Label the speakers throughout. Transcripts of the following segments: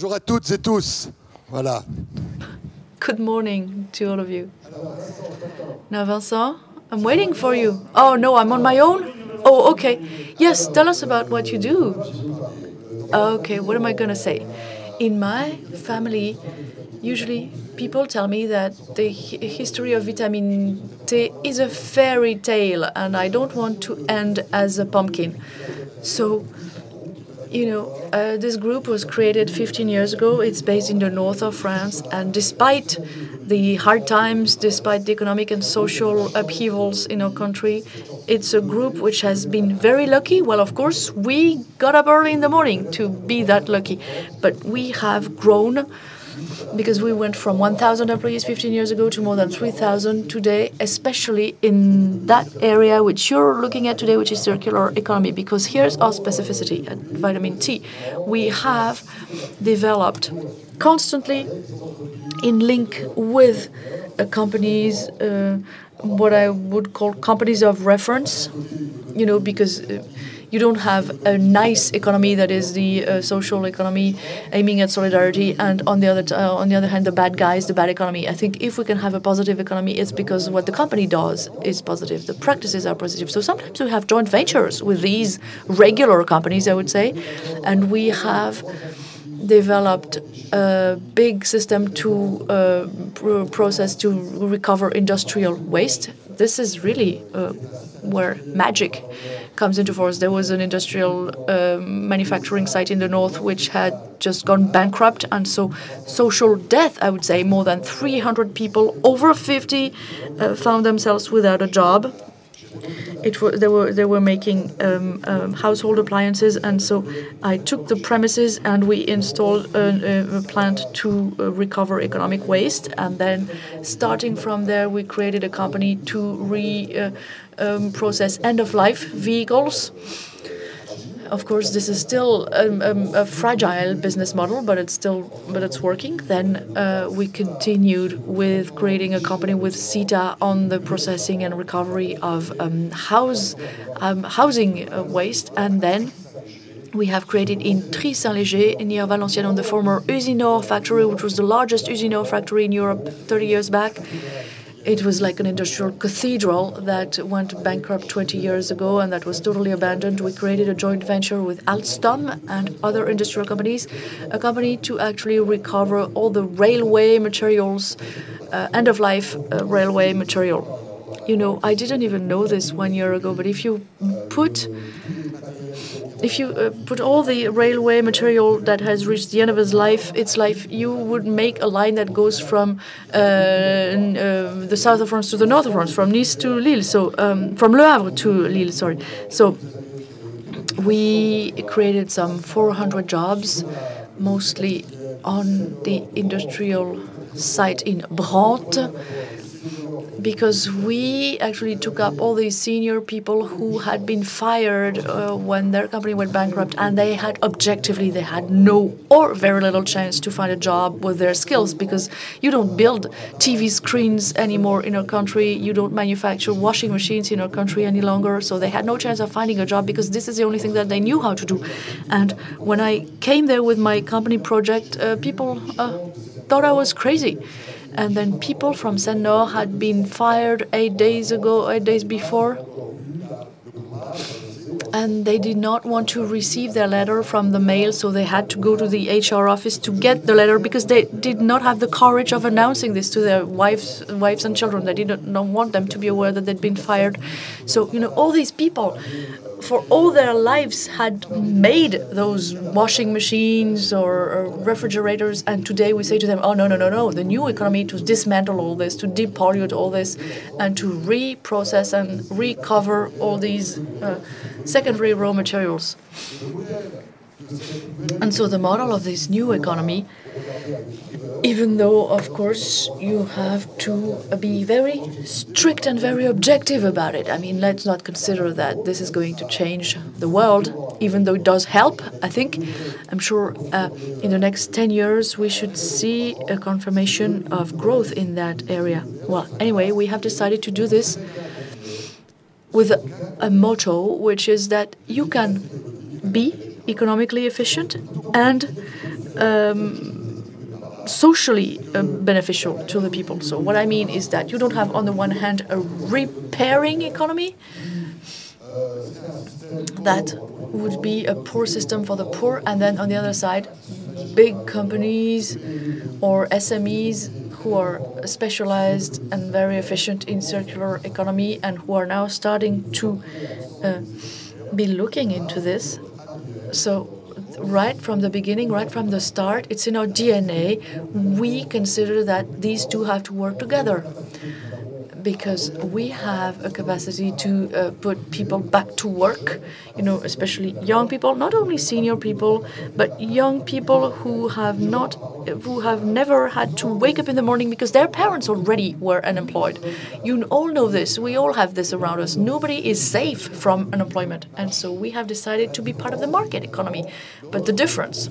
Speaker 1: Bonjour à toutes et tous. Voilà.
Speaker 2: Good morning to all of you. Now, Vincent, I'm waiting for you. Oh, no, I'm on my own? Oh, okay. Yes, tell us about what you do. Okay, what am I going to say? In my family, usually people tell me that the history of Vitamine T is a fairy tale, and I don't want to end as a pumpkin. So, this group was created 15 years ago. It's based in the north of France, and despite the hard times, despite the economic and social upheavals in our country, it's a group which has been very lucky. Well, of course, we got up early in the morning to be that lucky, but we have grown because we went from 1,000 employees 15 years ago to more than 3,000 today, especially in that area which you're looking at today, which is circular economy, because here's our specificity at Vitamin T. We have developed constantly in link with companies, what I would call companies of reference, because you don't have a nice economy that is the social economy aiming at solidarity, and on the other hand, the bad guys, the bad economy. I think if we can have a positive economy, it's because what the company does is positive. The practices are positive. So sometimes we have joint ventures with these regular companies, I would say, and we have developed a big system to recover industrial waste. This is really where magic comes into force. There was an industrial manufacturing site in the north which had just gone bankrupt, and so social death, I would say, more than 300 people over 50 found themselves without a job. They were making household appliances, and so I took the premises and we installed a plant to recover economic waste. And then, starting from there, we created a company to process end-of-life vehicles. Of course, this is still a fragile business model, but it's working. Then we continued with creating a company with CETA on the processing and recovery of housing waste, and then we have created in Tri-Saint-Léger, near Valenciennes, on the former Usinor factory, which was the largest Usinor factory in Europe 30 years back. It was like an industrial cathedral that went bankrupt 20 years ago, and that was totally abandoned. We created a joint venture with Alstom and other industrial companies, a company to actually recover all the railway materials, end-of-life railway material. I didn't even know this 1 year ago, but if you put all the railway material that has reached the end of its life, you would make a line that goes from the south of France to the north of France, from Nice to Lille, so from Le Havre to Lille, sorry. So we created some 400 jobs, mostly on the industrial site in Brantes, because we actually took up all these senior people who had been fired when their company went bankrupt, and they had no or very little chance to find a job with their skills, because you don't build TV screens anymore in our country, you don't manufacture washing machines in our country any longer, so they had no chance of finding a job because this is the only thing that they knew how to do. And when I came there with my company project, people thought I was crazy. And then people from Saint-Nord had been fired 8 days before. And they did not want to receive their letter from the mail, so they had to go to the HR office to get the letter, because they did not have the courage of announcing this to their wives and children. They did not want them to be aware that they'd been fired. So, all these people, for all their lives, had made those washing machines or refrigerators, and today we say to them, oh, no, the new economy, to dismantle all this, to depollute all this, and to reprocess and recover all these secondary raw materials. And so the model of this new economy, even though, of course, you have to be very strict and very objective about it. I mean, let's not consider that this is going to change the world, even though it does help, I think. I'm sure in the next 10 years we should see a confirmation of growth in that area. Well, anyway, we have decided to do this with a motto, which is that you can be economically efficient and socially beneficial to the people. So what I mean is that you don't have, on the one hand, a repairing economy. That would be a poor system for the poor, and then on the other side, big companies or SMEs who are specialized and very efficient in circular economy and who are now starting to be looking into this. So right from the beginning, right from the start, it's in our DNA. We consider that these two have to work together, because we have a capacity to put people back to work, especially young people, not only senior people, but young people who have never had to wake up in the morning because their parents already were unemployed. You all know this. We all have this around us. Nobody is safe from unemployment. And so we have decided to be part of the market economy. But the difference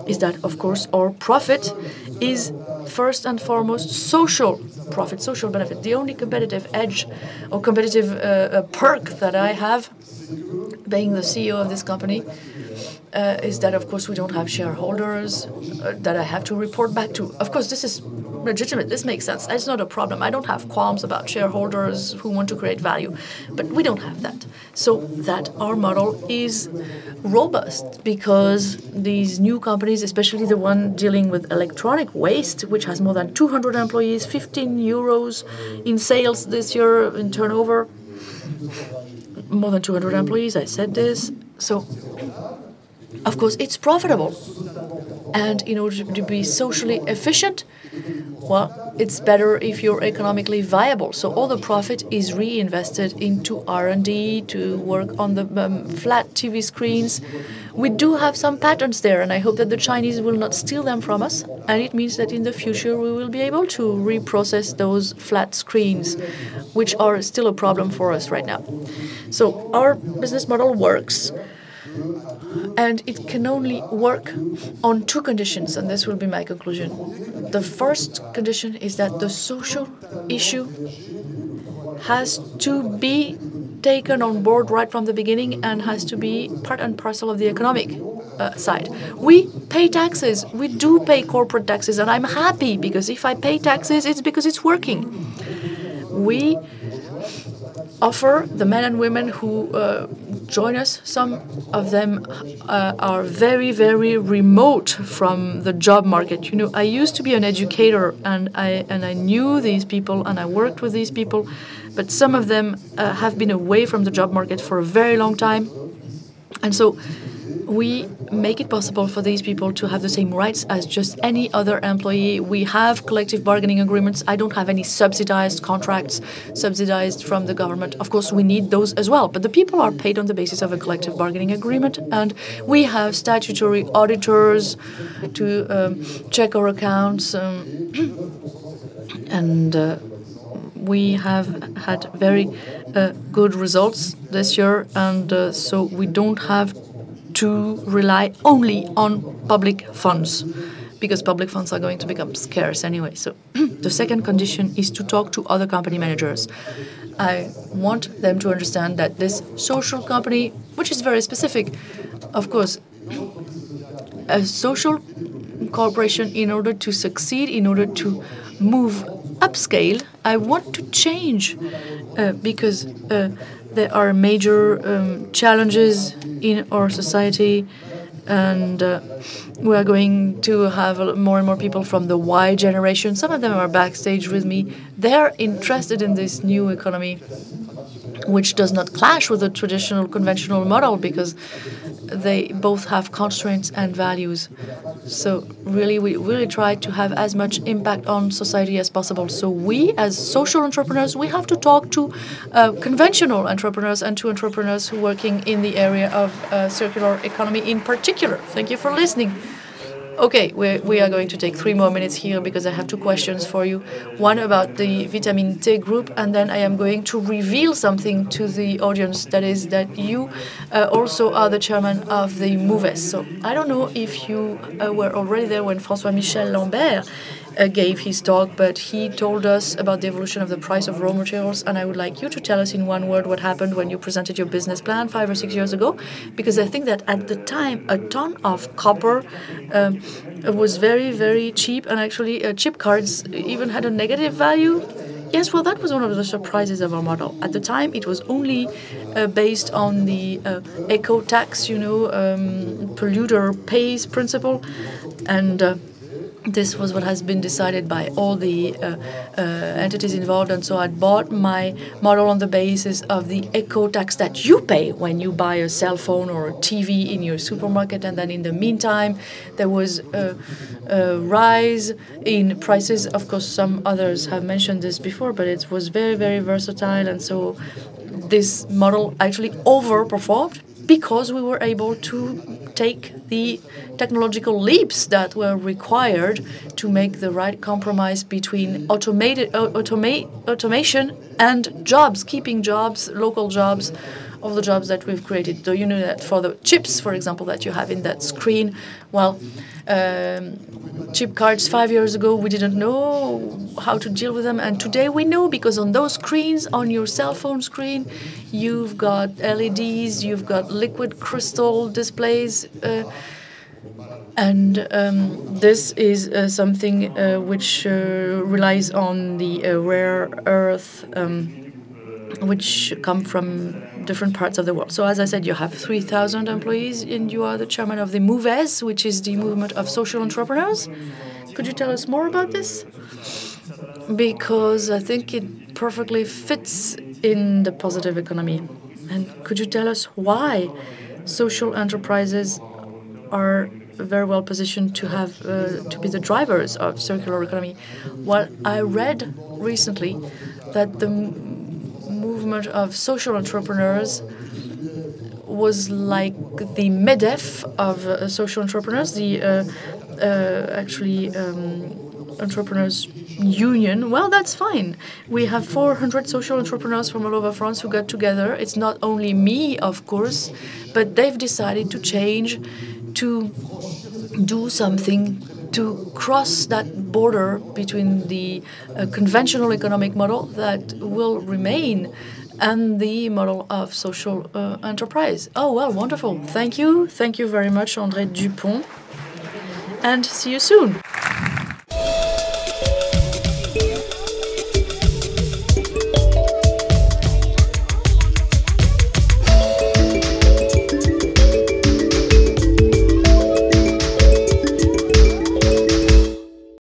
Speaker 2: is that, of course, our profit is first and foremost social profit, social benefit. The only competitive edge or competitive perk that I have, being the CEO of this company, is that, of course, we don't have shareholders that I have to report back to. Of course, this is legitimate. This makes sense. It's not a problem. I don't have qualms about shareholders who want to create value, but we don't have that. So that our model is robust, because these new companies, especially the one dealing with electronic waste, which has more than 200 employees, 15 euros in sales this year, in turnover, more than 200 employees, I said this. So, of course, it's profitable. And in order to be socially efficient, well, it's better if you're economically viable. So all the profit is reinvested into R&D, to work on the flat TV screens. We do have some patents there, and I hope that the Chinese will not steal them from us. And it means that in the future we will be able to reprocess those flat screens, which are still a problem for us right now. So our business model works. And it can only work on two conditions, and this will be my conclusion. The first condition is that the social issue has to be taken on board right from the beginning and has to be part and parcel of the economic side. We pay taxes. We do pay corporate taxes, and I'm happy, because if I pay taxes, it's because it's working. We offer the men and women who join us. Some of them are very, very remote from the job market. I used to be an educator, and I knew these people, and I worked with these people, but some of them have been away from the job market for a very long time. And so we make it possible for these people to have the same rights as just any other employee. We have collective bargaining agreements. I don't have any subsidized contracts, subsidized from the government. Of course, we need those as well. But the people are paid on the basis of a collective bargaining agreement. And we have statutory auditors to check our accounts. And we have had very good results this year. And so we don't have to rely only on public funds, because public funds are going to become scarce anyway. So the second condition is to talk to other company managers. I want them to understand that this social company, which is very specific, of course, a social corporation, in order to succeed, in order to move upscale, I want to change because there are major challenges in our society, and we are going to have more and more people from the Y generation. Some of them are backstage with me. They're interested in this new economy, which does not clash with the traditional conventional model, because they both have constraints and values. So really, we really try to have as much impact on society as possible. So we, as social entrepreneurs, we have to talk to conventional entrepreneurs and to entrepreneurs who are working in the area of circular economy in particular. Thank you for listening. Okay, we are going to take 3 more minutes here, because I have 2 questions for you. One about the Vitamine T group, and then I am going to reveal something to the audience, that is that you also are the chairman of the MOVES. So I don't know if you were already there when François-Michel Lambert gave his talk, but he told us about the evolution of the price of raw materials, and I would like you to tell us in one word what happened when you presented your business plan 5 or 6 years ago, because I think that at the time a ton of copper it was very, very cheap, and actually chip cards even had a negative value. Yes, well, that was one of the surprises of our model. At the time, it was only based on the eco tax, polluter pays principle, and this was what has been decided by all the entities involved, and so I bought my model on the basis of the eco tax that you pay when you buy a cell phone or a TV in your supermarket, and then in the meantime there was a rise in prices. Of course, some others have mentioned this before, but it was very, very versatile, and so this model actually overperformed because we were able to take the technological leaps that were required to make the right compromise between automation and jobs, keeping jobs, local jobs, all the jobs that we've created. So you know that for the chips, for example, that you have in that screen, well, chip cards 5 years ago, we didn't know how to deal with them, and today we know, because on those screens, on your cell phone screen, you've got LEDs, you've got liquid crystal displays, and this is something which relies on the rare earth which come from different parts of the world. So as I said, you have 3,000 employees, and you are the chairman of the MOVES, which is the movement of social entrepreneurs. Could you tell us more about this? Because I think it perfectly fits in the positive economy. And could you tell us why social enterprises are very well positioned to have to be the drivers of circular economy? Well, I read recently that the movement of social entrepreneurs was like the MEDEF of social entrepreneurs, the entrepreneurs union. Well, that's fine. We have 400 social entrepreneurs from all over France who got together. It's not only me, of course, but they've decided to change, to do something, to cross that border between the conventional economic model that will remain and the model of social enterprise. Oh, well, wonderful. Thank you. Thank you very much, André Dupon. And see you soon.